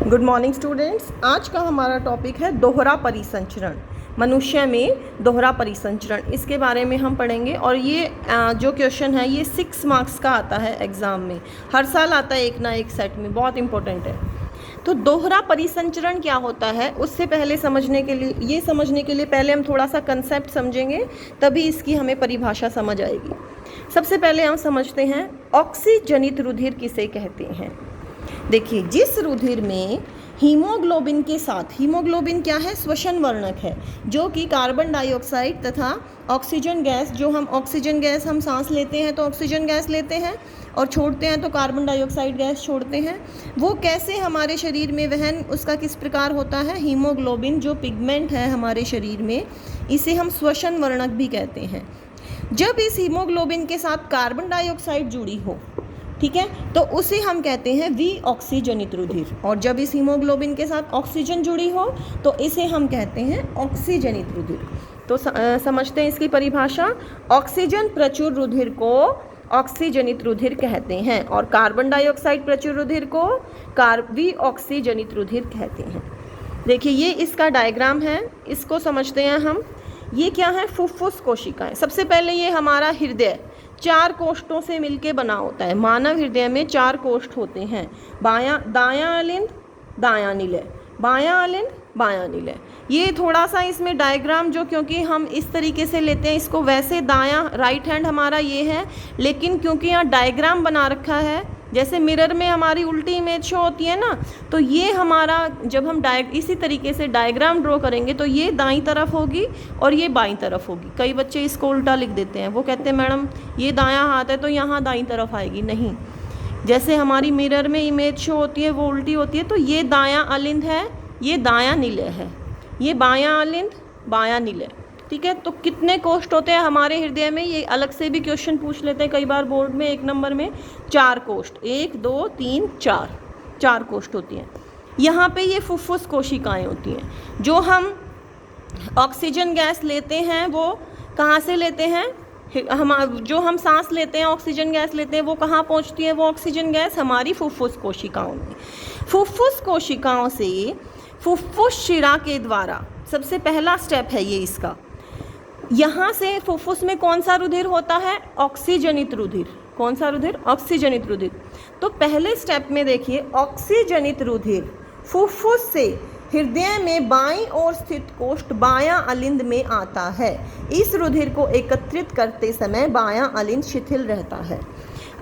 Good morning students. आज का हमारा टॉपिक है दोहरा परिसंचरण। मनुष्य में दोहरा परिसंचरण, इसके बारे में हम पढ़ेंगे। और ये जो क्वेश्चन है ये 6 मार्क्स का आता है एग्ज़ाम में, हर साल आता है एक ना एक सेट में, बहुत इंपॉर्टेंट है। तो दोहरा परिसंचरण क्या होता है, उससे पहले समझने के लिए पहले हम थोड़ा सा कंसेप्ट समझेंगे, तभी इसकी हमें परिभाषा समझ आएगी। सबसे पहले हम समझते हैं ऑक्सीजनित रुधिर किसे कहते हैं। देखिए, जिस रुधिर में हीमोग्लोबिन के साथ, हीमोग्लोबिन क्या है, श्वसन वर्णक है, जो कि कार्बन डाइऑक्साइड तथा ऑक्सीजन गैस, जो हम ऑक्सीजन गैस हम सांस लेते हैं तो ऑक्सीजन गैस लेते हैं और छोड़ते हैं तो कार्बन डाइऑक्साइड गैस छोड़ते हैं। वो कैसे हमारे शरीर में वहन उसका किस प्रकार होता है, हीमोग्लोबिन जो पिगमेंट है हमारे शरीर में, इसे हम श्वसन वर्णक भी कहते हैं। जब इस हीमोग्लोबिन के साथ कार्बन डाइऑक्साइड जुड़ी हो, ठीक है, तो उसे हम कहते हैं विऑक्सीजनित रुधिर। और जब इस हीमोग्लोबिन के साथ ऑक्सीजन जुड़ी हो तो इसे हम कहते हैं ऑक्सीजनित रुधिर। तो समझते हैं इसकी परिभाषा। ऑक्सीजन प्रचुर रुधिर को ऑक्सीजनित रुधिर कहते हैं और कार्बन डाइऑक्साइड प्रचुर रुधिर को विऑक्सीजनित रुधिर कहते हैं। देखिए, ये इसका डायग्राम है, इसको समझते हैं हम। ये क्या है, फुफ्फुस कोशिकाएं। सबसे पहले ये हमारा हृदय 4 कोष्ठों से मिलके बना होता है। मानव हृदय में 4 कोष्ठ होते हैं, दायां अलिंद, दायां निलय, बायां अलिंद, बायां निलय। ये थोड़ा सा इसमें डायग्राम जो, क्योंकि हम इस तरीके से लेते हैं इसको, वैसे दायां राइट हैंड हमारा ये है, लेकिन क्योंकि यहाँ डायग्राम बना रखा है, जैसे मिरर में हमारी उल्टी इमेज शो होती है ना, तो ये हमारा जब हम इसी तरीके से डायग्राम ड्रॉ करेंगे तो ये दाईं तरफ होगी और ये बाईं तरफ होगी। कई बच्चे इसको उल्टा लिख देते हैं, वो कहते हैं मैडम ये दायां हाथ है तो यहाँ दाईं तरफ आएगी। नहीं, जैसे हमारी मिरर में इमेज शो होती है वो उल्टी होती है। तो ये दायां अलिंद है, ये दायां निलय है, ये बायां अलिंद, बायां निलय। ठीक है, तो कितने कोष्ठ होते हैं हमारे हृदय में, ये अलग से भी क्वेश्चन पूछ लेते हैं कई बार बोर्ड में। 1 नंबर में 4 कोष्ठ, 1 2 3 4 कोष्ठ होती हैं। यहाँ पे ये फुफ्फुस कोशिकाएं होती हैं। जो हम ऑक्सीजन गैस लेते हैं वो कहाँ से लेते हैं, जो हम सांस लेते हैं, ऑक्सीजन गैस लेते हैं, वो कहाँ पहुँचती है, वो ऑक्सीजन गैस हमारी फुफ्फुस कोशिकाओं में। फुफ्फुस कोशिकाओं से फुफ्फुस शिरा के द्वारा, सबसे पहला स्टेप है ये इसका, यहाँ से फुफ्फुस में कौन सा रुधिर होता है, ऑक्सीजनित रुधिर। कौन सा रुधिर, ऑक्सीजनित रुधिर। तो पहले स्टेप में देखिए, ऑक्सीजनित रुधिर फुफ्फुस से हृदय में बाईं ओर स्थित कोष्ठ बायां अलिंद में आता है। इस रुधिर को एकत्रित करते समय बायां अलिंद शिथिल रहता है।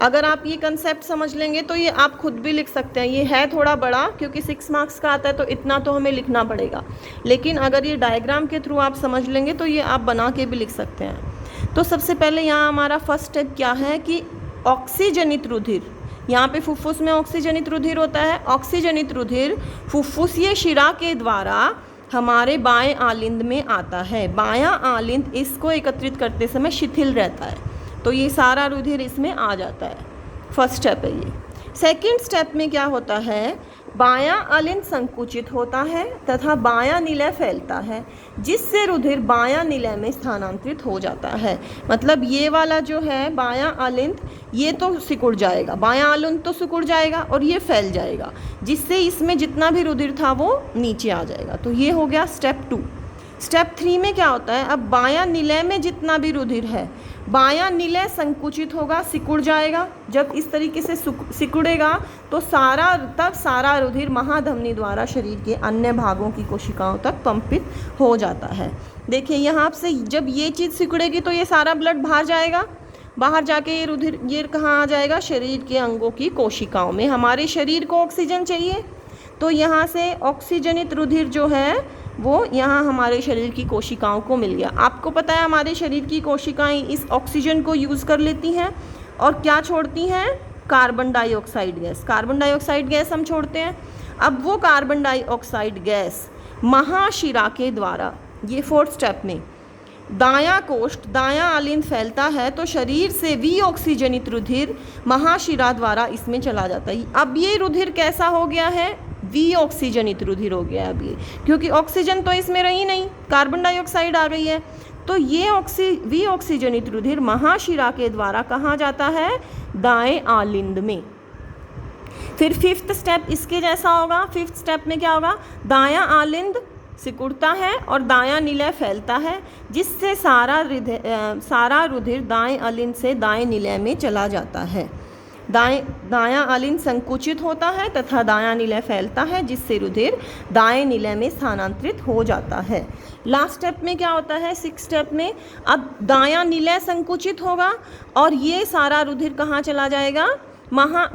अगर आप ये कंसेप्ट समझ लेंगे तो ये आप खुद भी लिख सकते हैं। ये है थोड़ा बड़ा, क्योंकि 6 मार्क्स का आता है तो इतना तो हमें लिखना पड़ेगा, लेकिन अगर ये डायग्राम के थ्रू आप समझ लेंगे तो ये आप बना के भी लिख सकते हैं। तो सबसे पहले यहाँ हमारा फर्स्ट स्टेप क्या है कि ऑक्सीजनित रुधिर, यहाँ पे फुफ्फुस में ऑक्सीजनित रुधिर होता है। ऑक्सीजनित रुधिर फुफ्फुसीय शिरा के द्वारा हमारे बाएं आलिंद में आता है। बायां आलिंद इसको एकत्रित करते समय शिथिल रहता है, तो ये सारा रुधिर इसमें आ जाता है। फर्स्ट स्टेप है ये। सेकंड स्टेप में क्या होता है, बायां अलिंद संकुचित होता है तथा बायां निलय फैलता है, जिससे रुधिर बायां निलय में स्थानांतरित हो जाता है। मतलब ये वाला जो है बायां अलिंद, ये तो सिकुड़ जाएगा, बायां अलिंद तो सिकुड़ जाएगा और ये फैल जाएगा, जिससे इसमें जितना भी रुधिर था वो नीचे आ जाएगा। तो ये हो गया स्टेप 2। स्टेप 3 में क्या होता है, अब बायां निलय में जितना भी रुधिर है, बायां निलय संकुचित होगा, सिकुड़ जाएगा। जब इस तरीके से सिकुड़ेगा तो सारा रुधिर महाधमनी द्वारा शरीर के अन्य भागों की कोशिकाओं तक पंपित हो जाता है। देखिए, यहाँ से जब ये चीज़ सिकुड़ेगी तो ये सारा ब्लड बाहर जाएगा, बाहर जाके ये रुधिर ये कहाँ आ जाएगा, शरीर के अंगों की कोशिकाओं में। हमारे शरीर को ऑक्सीजन चाहिए, तो यहाँ से ऑक्सीजनित रुधिर जो है वो यहाँ हमारे शरीर की कोशिकाओं को मिल गया। आपको पता है हमारे शरीर की कोशिकाएं इस ऑक्सीजन को यूज़ कर लेती हैं और क्या छोड़ती हैं, carbon dioxide gas. Carbon dioxide gas हम छोड़ते हैं। अब वो कार्बन डाइऑक्साइड गैस महाशिरा के द्वारा, ये 4th स्टेप में, दायां कोष्ठ दायां आलिंद फैलता है तो शरीर से विऑक्सीजनित रुधिर महाशिरा द्वारा इसमें चला जाता है। अब ये रुधिर कैसा हो गया है, विऑक्सीजनित रुधिर हो गया अब ये, क्योंकि ऑक्सीजन तो इसमें रही नहीं, कार्बन डाइऑक्साइड आ गई है। तो ये विऑक्सीजनित रुधिर महाशिरा के द्वारा कहाँ जाता है, दाएं आलिंद में। फिर फिफ्थ स्टेप इसके जैसा होगा। फिफ्थ स्टेप में क्या होगा, दायां आलिंद सिकुड़ता है और दायां निलय फैलता है, जिससे सारा रुधिर दाएं आलिंद से दाएं निलय में चला जाता है। दायां आलिंद संकुचित होता है तथा दायां निलय फैलता है, जिससे रुधिर दाएं निलय में स्थानांतरित हो जाता है। लास्ट स्टेप में क्या होता है, सिक्स स्टेप में अब दायां निलय संकुचित होगा और ये सारा रुधिर कहाँ चला जाएगा,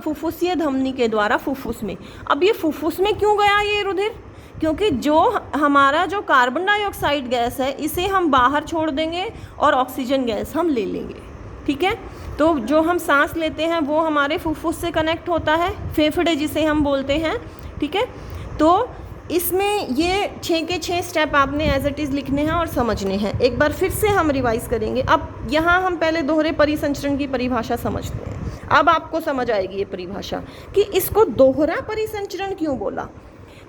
फुफ्फुसीय धमनी के द्वारा फुफ्फुस में। अब ये फुफ्फुस में क्यों गया ये रुधिर, क्योंकि जो हमारा जो कार्बन डाइऑक्साइड गैस है इसे हम बाहर छोड़ देंगे और ऑक्सीजन गैस हम ले लेंगे, ठीक है। तो जो हम सांस लेते हैं वो हमारे फुफ्फुस से कनेक्ट होता है, फेफड़े जिसे हम बोलते हैं, ठीक है। तो इसमें ये 6 के 6 स्टेप आपने एज इट इज़ लिखने हैं और समझने हैं। एक बार फिर से हम रिवाइज करेंगे। अब यहाँ हम पहले दोहरे परिसंचरण की परिभाषा समझते हैं। अब आपको समझ आएगी ये परिभाषा कि इसको दोहरा परिसंचरण क्यों बोला।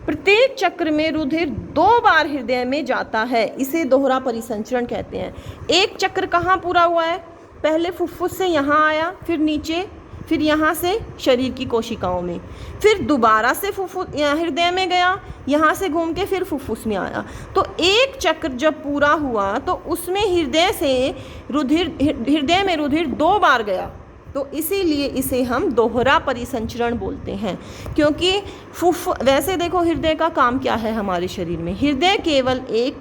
प्रत्येक चक्र में रुधिर 2 बार हृदय में जाता है, इसे दोहरा परिसंचरण कहते हैं। एक चक्र कहाँ पूरा हुआ है, पहले फुफ्फुस से यहाँ आया, फिर नीचे, फिर यहाँ से शरीर की कोशिकाओं में, फिर दोबारा से हृदय में गया, यहाँ से घूम के फिर फुफ्फुस में आया। तो एक चक्र जब पूरा हुआ तो उसमें हृदय में रुधिर 2 बार गया, तो इसीलिए इसे हम दोहरा परिसंचरण बोलते हैं। क्योंकि वैसे देखो हृदय का काम क्या है हमारे शरीर में, हृदय केवल एक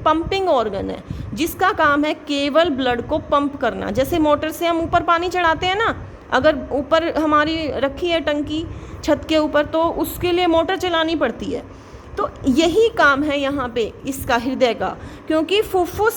पंपिंग ऑर्गन है जिसका काम है केवल ब्लड को पंप करना। जैसे मोटर से हम ऊपर पानी चढ़ाते हैं ना, अगर ऊपर हमारी रखी है टंकी छत के ऊपर तो उसके लिए मोटर चलानी पड़ती है। तो यही काम है यहाँ पे इसका, हृदय का, क्योंकि फुफ्फुस